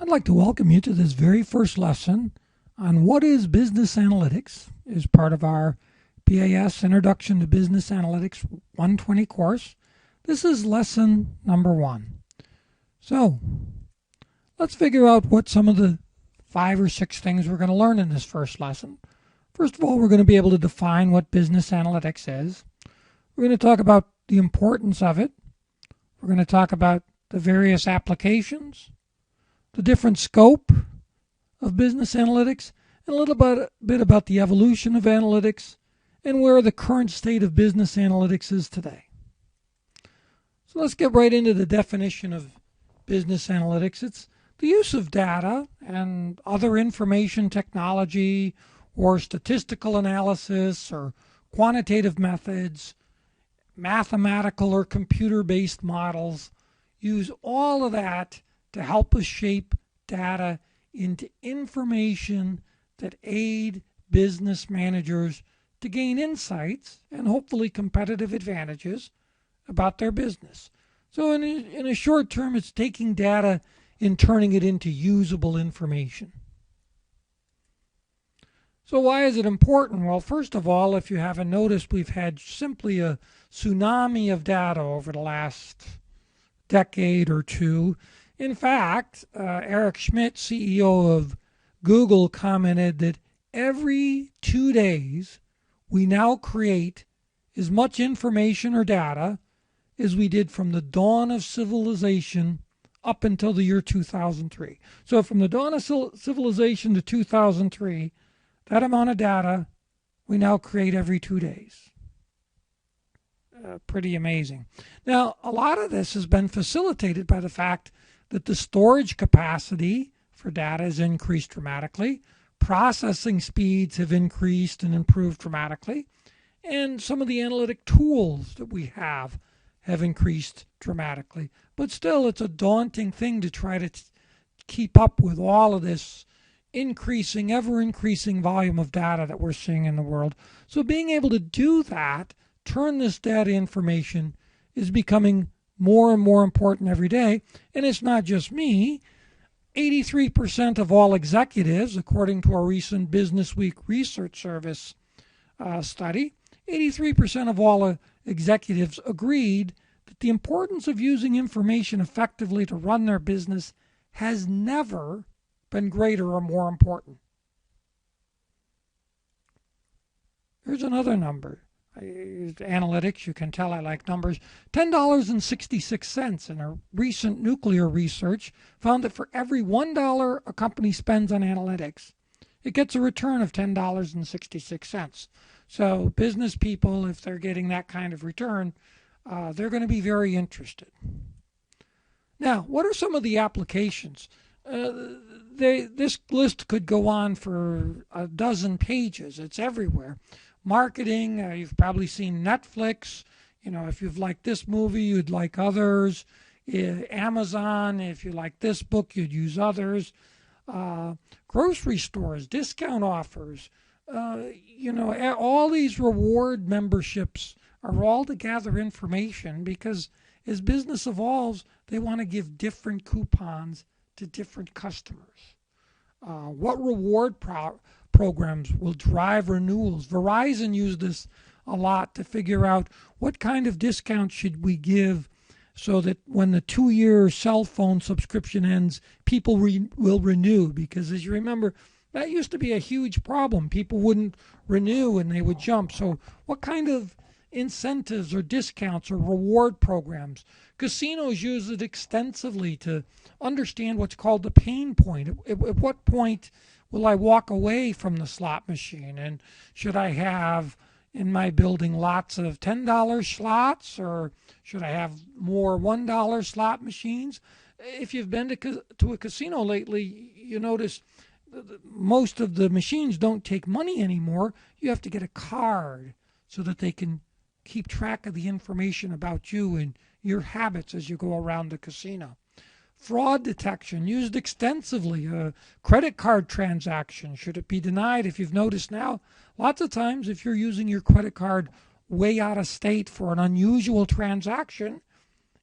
I'd like to welcome you to this very first lesson on what is business analytics as part of our BAS Introduction to Business Analytics 120 course. This is lesson number 1. So, let's figure out what some of the 5 or 6 things we're going to learn in this first lesson. First of all, we're going to be able to define what business analytics is. We're going to talk about the importance of it. We're going to talk about the various applications, the different scope of business analytics, and a little bit about the evolution of analytics and where the current state of business analytics is today. So let's get right into the definition of business analytics. It's the use of data and other information technology or statistical analysis or quantitative methods, mathematical or computer-based models. Use all of that to help us shape data into information that aid business managers to gain insights and hopefully competitive advantages about their business. So in a short term, it's taking data and turning it into usable information. So why is it important? Well, first of all, if you haven't noticed, we've had simply a tsunami of data over the last decade or two. In fact, Eric Schmidt, CEO of Google, commented that every 2 days we now create as much information or data as we did from the dawn of civilization up until the year 2003. So from the dawn of civilization to 2003, that amount of data we now create every 2 days. Pretty amazing. Now, a lot of this has been facilitated by the fact that the storage capacity for data has increased dramatically, processing speeds have increased and improved dramatically, and some of the analytic tools that we have increased dramatically. But still, it's a daunting thing to try to keep up with all of this ever increasing volume of data that we're seeing in the world. So being able to do that, turn this data information, is becoming more and more important every day. And it's not just me. 83% of all executives, according to a recent Business Week Research Service study, 83% of all executives agreed that the importance of using information effectively to run their business has never been greater or more important. Here's another number. Analytics, you can tell I like numbers. $10.66 in a recent nuclear research found that for every $1 a company spends on analytics, it gets a return of $10.66. So business people, if they're getting that kind of return, they're going to be very interested. Now, what are some of the applications? This list could go on for a dozen pages. It's everywhere. Marketing, you've probably seen Netflix. If you've liked this movie, you'd like others. Amazon, if you like this book, you'd use others. Grocery stores, discount offers. All these reward memberships are all to gather information because as business evolves, they want to give different coupons to different customers. What reward programs will drive renewals? Verizon used this a lot to figure out what kind of discount should we give so that when the 2-year cell phone subscription ends, people will renew. Because as you remember, that used to be a huge problem. People wouldn't renew and they would jump. So what kind of incentives or discounts or reward programs? Casinos use it extensively to understand what's called the pain point. At what point will I walk away from the slot machine? And should I have in my building lots of $10 slots, or should I have more $1 slot machines? If you've been to a casino lately, you notice most of the machines don't take money anymore. You have to get a card so that they can keep track of the information about you and your habits as you go around the casino. Fraud detection used extensively. A credit card transaction, should it be denied? If you've noticed now, lots of times if you're using your credit card way out of state for an unusual transaction,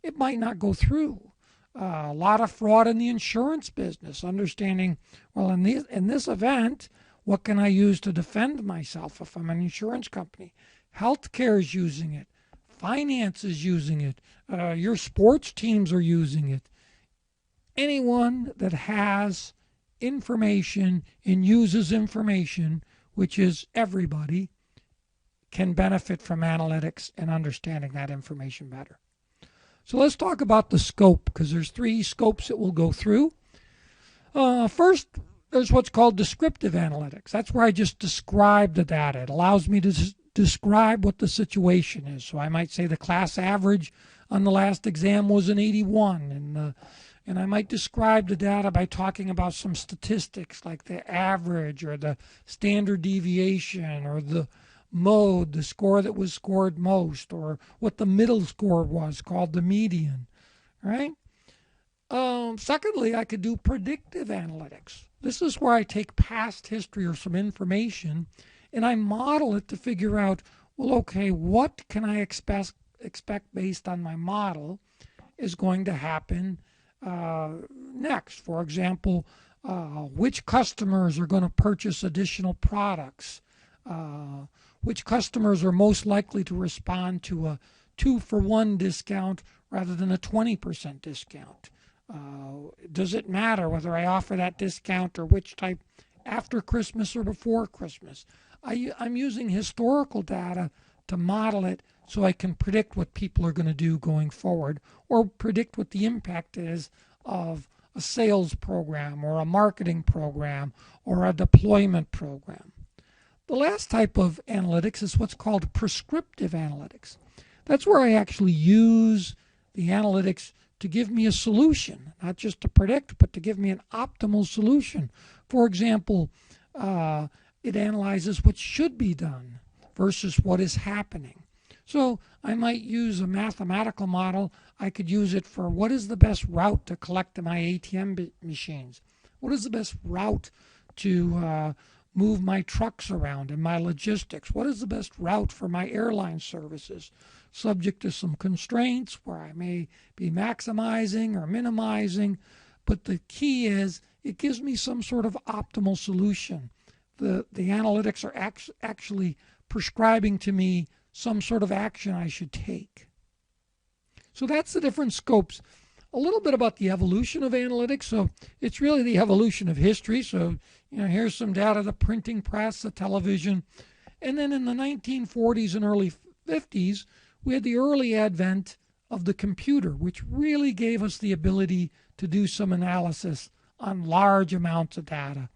it might not go through. A lot of fraud in the insurance business, understanding, well, in this event, what can I use to defend myself if I'm an insurance company? Healthcare is using it. Finance is using it. Your sports teams are using it. Anyone that has information and uses information, which is everybody, can benefit from analytics and understanding that information better. So let's talk about the scope, because there's 3 scopes that we'll go through. First, there's what's called descriptive analytics. That's where I just describe the data. It allows me to describe what the situation is. So I might say the class average on the last exam was an 81, and I might describe the data by talking about some statistics like the average or the standard deviation or the mode, the score that was scored most, or what the middle score was, called the median, right? Secondly, I could do predictive analytics. This is where I take past history or some information and I model it to figure out, well, okay, what can I expect based on my model is going to happen next. For example, which customers are going to purchase additional products, which customers are most likely to respond to a 2-for-1 discount rather than a 20% discount. Does it matter whether I offer that discount or which type, after Christmas or before Christmas? I'm using historical data to model it so I can predict what people are going to do going forward, or predict what the impact is of a sales program or a marketing program or a deployment program. The last type of analytics is what's called prescriptive analytics. That's where I actually use the analytics to give me a solution, not just to predict, but to give me an optimal solution. For example, it analyzes what should be done versus what is happening. So I might use a mathematical model. I could use it for what is the best route to collect my ATM machines? What is the best route to move my trucks around and my logistics? What is the best route for my airline services? Subject to some constraints where I may be maximizing or minimizing, but the key is it gives me some sort of optimal solution. The analytics are actually prescribing to me some sort of action I should take. So that's the different scopes. A little bit about the evolution of analytics. So it's really the evolution of history. So, here's some data: the printing press, the television. And then in the 1940s and early 50s, we had the early advent of the computer, which really gave us the ability to do some analysis on large amounts of data.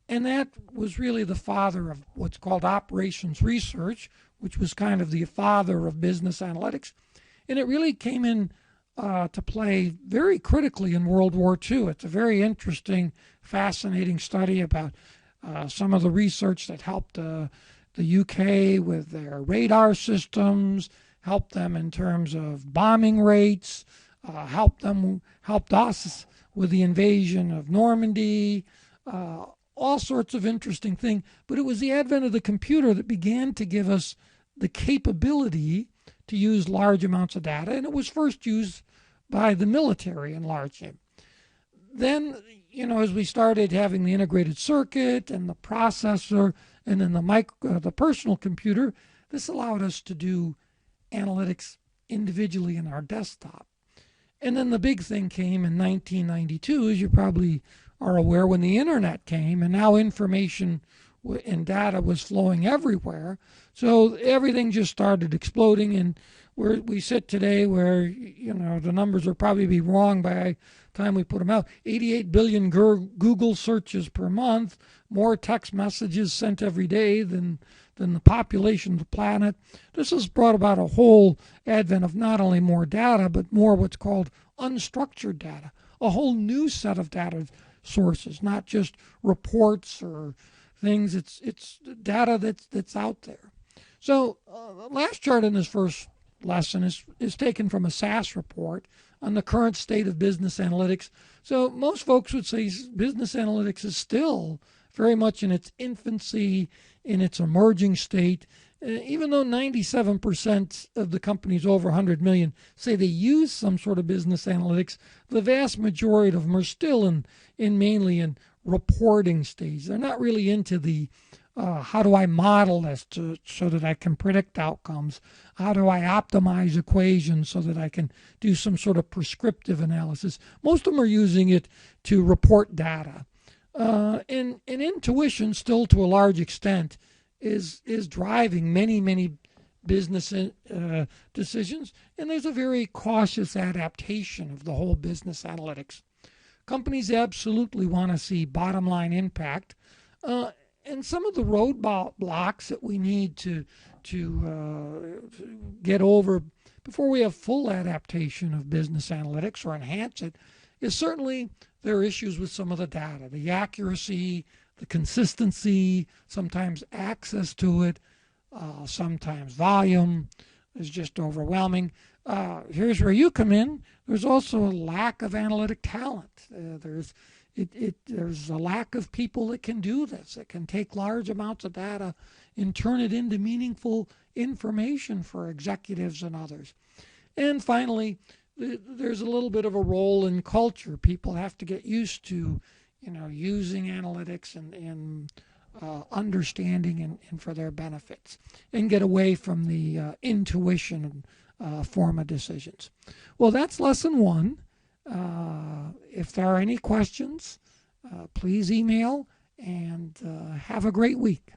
And that was really the father of what's called operations research, which was kind of the father of business analytics. And it really came in to play very critically in World War II. It's a very interesting, fascinating study about some of the research that helped the UK with their radar systems, helped them in terms of bombing rates, helped us with the invasion of Normandy, all sorts of interesting things. But it was the advent of the computer that began to give us the capability to use large amounts of data, and it was first used by the military in large. Then, as we started having the integrated circuit and the processor and then the personal computer, this allowed us to do analytics individually in our desktop. And then the big thing came in 1992, as you probably are aware, when the internet came, and now information and data was flowing everywhere. So everything just started exploding, and where we sit today, where the numbers will probably be wrong by the time we put them out. 88 billion Google searches per month, more text messages sent every day than the population of the planet. This has brought about a whole advent of not only more data, but more what's called unstructured data, a whole new set of data sources, not just reports or things. It's data that's out there. So the last chart in this first lesson is taken from a SAS report on the current state of business analytics. So most folks would say business analytics is still very much in its infancy, in its emerging state, Even though 97% of the companies over 100 million say they use some sort of business analytics, the vast majority of them are still mainly in reporting stage. They're not really into the how do I model this so that I can predict outcomes? How do I optimize equations so that I can do some sort of prescriptive analysis? Most of them are using it to report data. And intuition, still to a large extent, is driving many business decisions, and there's a very cautious adaptation of the whole business analytics. Companies absolutely want to see bottom line impact, and some of the roadblocks that we need to get over before we have full adaptation of business analytics or enhance it is certainly there are issues with some of the data, the accuracy, the consistency, sometimes access to it, sometimes volume is just overwhelming. Here's where you come in. There's also a lack of analytic talent. There's a lack of people that can do this, that can take large amounts of data and turn it into meaningful information for executives and others. And finally, there's a little bit of a role in culture. People have to get used to, using analytics and understanding and for their benefits, and get away from the intuition form of decisions. Well, that's lesson 1. If there are any questions, please email, and have a great week.